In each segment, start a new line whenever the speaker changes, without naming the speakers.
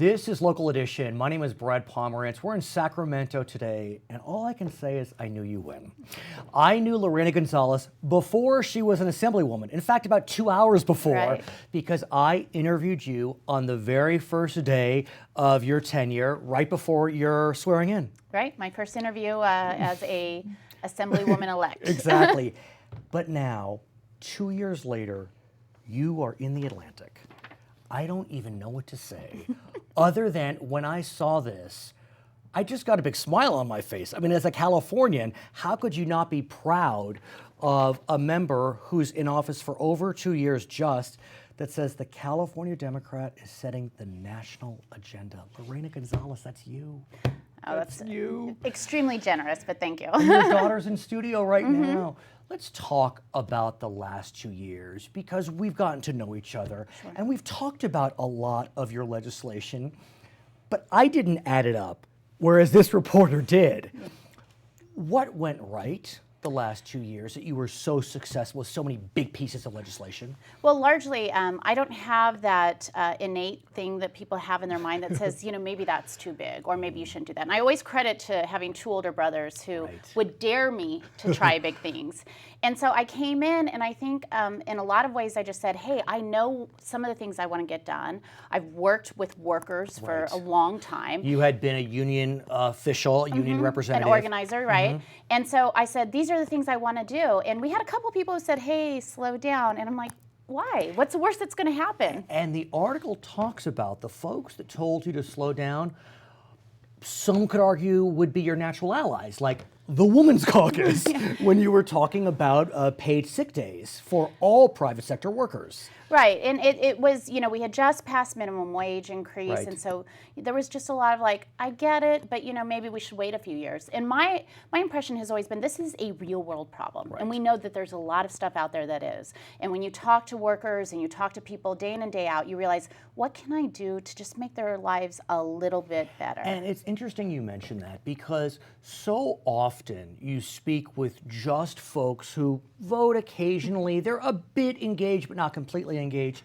This is Local Edition. My name is Brad Pomerance. We're in Sacramento today, and all I can say is I knew you win. I knew Lorena Gonzalez before she was an assemblywoman. In fact, about 2 hours before, because I interviewed you on the very first day of your tenure, right before your swearing in.
Right, my first interview as a assemblywoman-elect.
Exactly. But now, 2 years later, you are in the Atlantic. I don't even know what to say, other than when I saw this, I just got a big smile on my face. I mean, as a Californian, how could you not be proud of a member who's in office for over 2 years just, that says the California Democrat is setting the national agenda? Lorena Gonzalez, that's you.
Oh, that's
you.
Extremely generous, but thank you.
And your daughter's in studio right now. Let's talk about the last 2 years, because we've gotten to know each other, and we've talked about a lot of your legislation, but I didn't add it up, whereas this reporter did. What went right the last 2 years that you were so successful with so many big pieces of legislation?
Well, largely, I don't have that innate thing that people have in their mind that says, you know, maybe that's too big, or maybe you shouldn't do that. And I always credit to having two older brothers who would dare me to try big things. And so I came in, and I think in a lot of ways I just said, hey, I know some of the things I want to get done. I've worked with workers for a long time.
You had been a union official, union representative.
An organizer, right? And so I said, these are the things I want to do. And we had a couple people who said, hey, slow down. And I'm like, why? What's the worst that's going to happen?
And the article talks about the folks that told you to slow down. Some could argue would be your natural allies, like the Women's Caucus, when you were talking about paid sick days for all private sector workers.
Right, and it was, you know, we had just passed minimum wage increase, and so there was just a lot of like, I get it, but you know, maybe we should wait a few years. And my impression has always been this is a real world problem, and we know that there's a lot of stuff out there that is. And when you talk to workers and you talk to people day in and day out, you realize, what can I do to just make their lives a little bit better?
And it's interesting you mention that, because so often you speak with just folks who vote occasionally, they're a bit engaged but not completely engaged,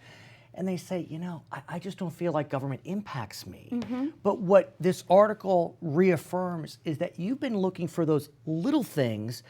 and they say, you know, I just don't feel like government impacts me. But what this article reaffirms is that you've been looking for those little things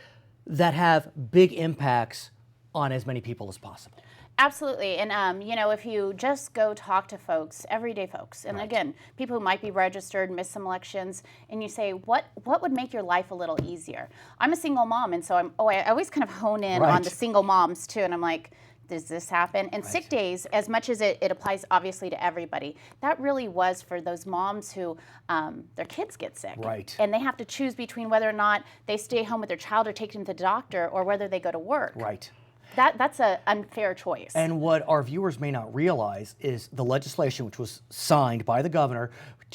that have big impacts on as many people as possible.
Absolutely, and you know, if you just go talk to folks, everyday folks, and again, people who might be registered, miss some elections, and you say, what would make your life a little easier? I'm a single mom, and so I always kind of hone in on the single moms too, and I'm like, does this happen? And sick days, as much as it applies obviously to everybody, that really was for those moms who their kids get sick. And they have to choose between whether or not they stay home with their child or take them to the doctor, or whether they go to work. That's an unfair choice.
And what our viewers may not realize is the legislation, which was signed by the governor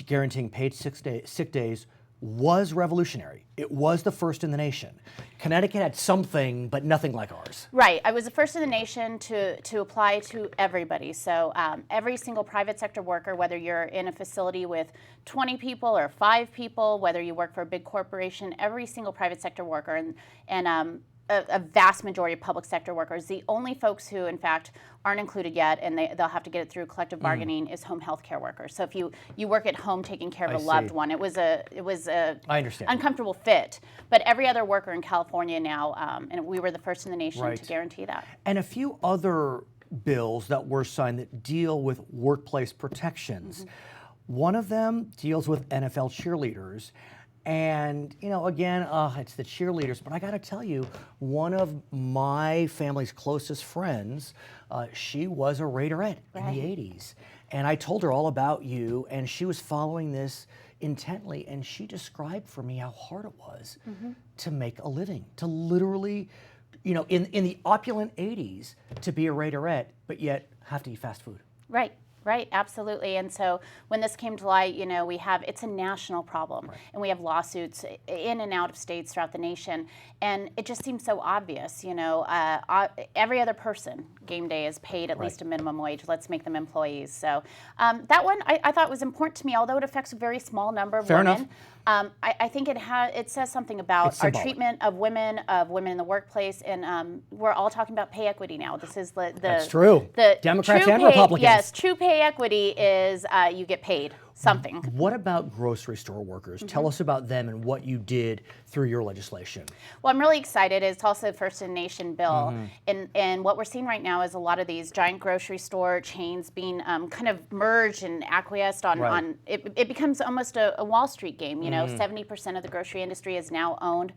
guaranteeing paid sick days, was revolutionary. It was the first in the nation. Connecticut had something, but nothing like ours.
Right. I was the first in the nation to apply to everybody. So every single private sector worker, whether you're in a facility with 20 people or 5 people, whether you work for a big corporation, every single private sector worker, and a vast majority of public sector workers. The only folks who, in fact, aren't included yet, and they'll have to get it through collective bargaining, is home health care workers. So if you work at home taking care of a loved one, it was a uncomfortable fit. But every other worker in California now, and we were the first in the nation to guarantee that.
And a few other bills that were signed that deal with workplace protections. One of them deals with NFL cheerleaders. And, you know, again, it's the cheerleaders, but I got to tell you, one of my family's closest friends, she was a Raiderette in the 80s. And I told her all about you, and she was following this intently, and she described for me how hard it was to make a living, to literally, you know, in the opulent 80s, to be a Raiderette, but yet have to eat fast food.
Right, absolutely. And so when this came to light, you know, it's a national problem, and we have lawsuits in and out of states throughout the nation, and it just seems so obvious, you know, every other person, game day, is paid at least a minimum wage. Let's make them employees. So that one I thought was important to me, although it affects a very small number of women. I think it says something about our treatment of women in the workplace, and we're all talking about pay equity now. This is the
That's true.
The
Democrats
true
and
pay,
Republicans.
Yes, true pay equity is you get paid. something.
What about grocery store workers? Tell us about them and what you did through your legislation.
Well, I'm really excited. It's also a first in nation bill. And what we're seeing right now is a lot of these giant grocery store chains being kind of merged and acquiesced on it becomes almost a Wall Street game. You know, 70% of the grocery industry is now owned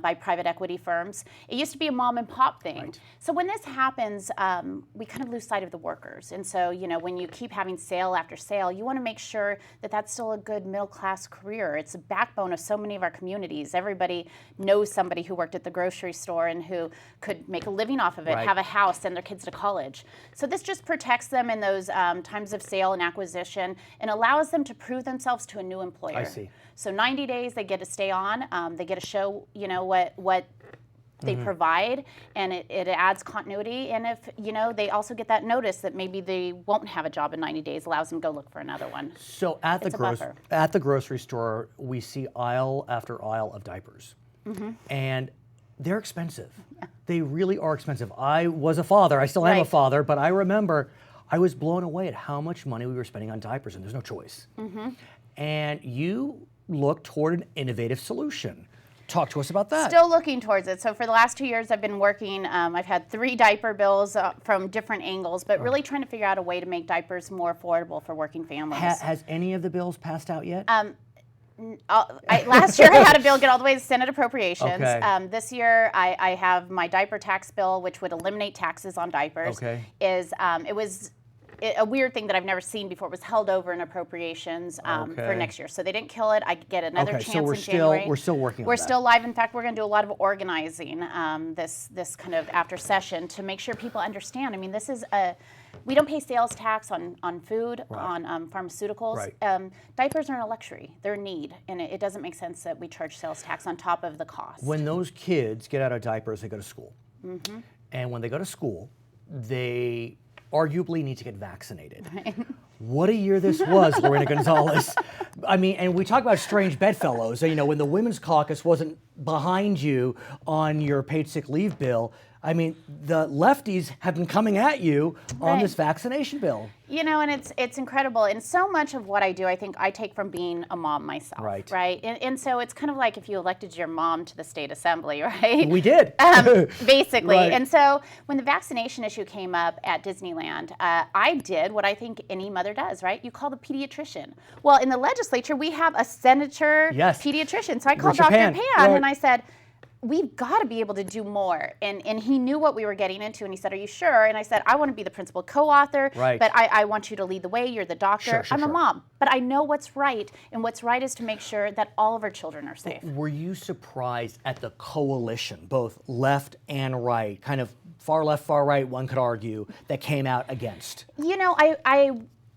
by private equity firms. It used to be a mom and pop thing.
Right.
So when this happens, we kind of lose sight of the workers. And so, you know, when you keep having sale after sale, you want to make sure that that's still a good middle class career. It's a backbone of so many of our communities. Everybody knows somebody who worked at the grocery store and who could make a living off of it,
Right.
have a house, send their kids to college. So this just protects them in those times of sale and acquisition and allows them to prove themselves to a new employer.
I see.
So 90 days, they get to stay on. They get to show, you know, what they provide, and it adds continuity. And if, you know, they also get that notice that maybe they won't have a job in 90 days, allows them to go look for another one.
So at
It's a buffer.
the grocery store, we see aisle after aisle of diapers, and they're expensive. They really are expensive. I was a father. I still am a
Right.
father, but I remember I was blown away at how much money we were spending on diapers, and there's no choice. And you look toward an innovative solution. Talk to us about that.
Still looking towards it. So for the last 2 years, I've been working. I've had 3 diaper bills from different angles, but really trying to figure out a way to make diapers more affordable for working families.
Has any of the bills passed out yet?
Last year, I had a bill get all the way to Senate Appropriations.
Okay.
This year, I have my diaper tax bill, which would eliminate taxes on diapers.
Okay.
It was a weird thing that I've never seen before. It was held over in appropriations for
Okay.
next year. So they didn't kill it. I get another
Okay,
chance
so we're
in
still
January.
we're still working on
We're
that.
still live. In fact, we're going to do a lot of organizing this kind of after session to make sure people understand. I mean, we don't pay sales tax on food,
Right.
on pharmaceuticals.
Right.
Diapers aren't a luxury; they're a need, and it doesn't make sense that we charge sales tax on top of the cost.
When those kids get out of diapers, they go to school. And when they go to school, they arguably need to get vaccinated. What a year this was, Lorena Gonzalez. I mean, and we talk about strange bedfellows. You know, when the Women's Caucus wasn't behind you on your paid sick leave bill, I mean, the lefties have been coming at you on this vaccination bill.
You know, and it's incredible. And so much of what I do, I think I take from being a mom myself.
Right.
And so it's kind of like if you elected your mom to the state assembly, right?
We did.
Basically.
Right.
And so when the vaccination issue came up at Disneyland, I did what I think any mother does, right? You call the pediatrician. Well, in the legislature, we have a senator pediatrician. So I called
Richard
Dr. Pan
Right.
and I said, we've got to be able to do more. And he knew what we were getting into, and he said, are you sure? And I said, I want to be the principal co-author,
Right.
but I want you to lead the way. You're the doctor.
Sure,
I'm a
sure.
mom, but I know what's right, and what's right is to make sure that all of our children are safe.
Were you surprised at the coalition, both left and right, kind of far left, far right, one could argue, that came out against?
You know,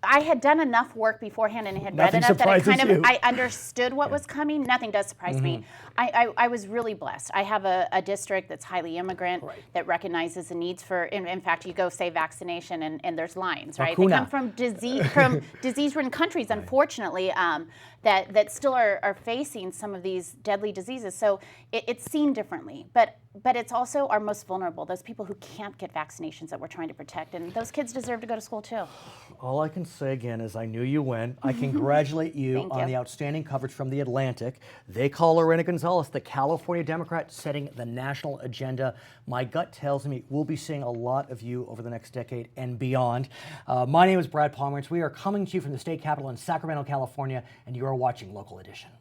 I had done enough work beforehand and had
Nothing
read enough that
surprises you.
I understood what was coming. Nothing does surprise me. I was really blessed. I have a district that's highly immigrant,
Right.
that recognizes the needs for, in fact, you go say vaccination and there's lines, right?
Vacuna.
They come from disease-ridden countries, unfortunately, that still are facing some of these deadly diseases. So it's seen differently. But it's also our most vulnerable, those people who can't get vaccinations that we're trying to protect. And those kids deserve to go to school too.
All I can say again is I knew you win. I congratulate you
Thank
on
you.
the outstanding coverage from The Atlantic. They call Lorena Gonzalez the California Democrat setting the national agenda. My gut tells me we'll be seeing a lot of you over the next decade and beyond. My name is Brad Pomerance. We are coming to you from the state capitol in Sacramento, California, and you are watching Local Edition.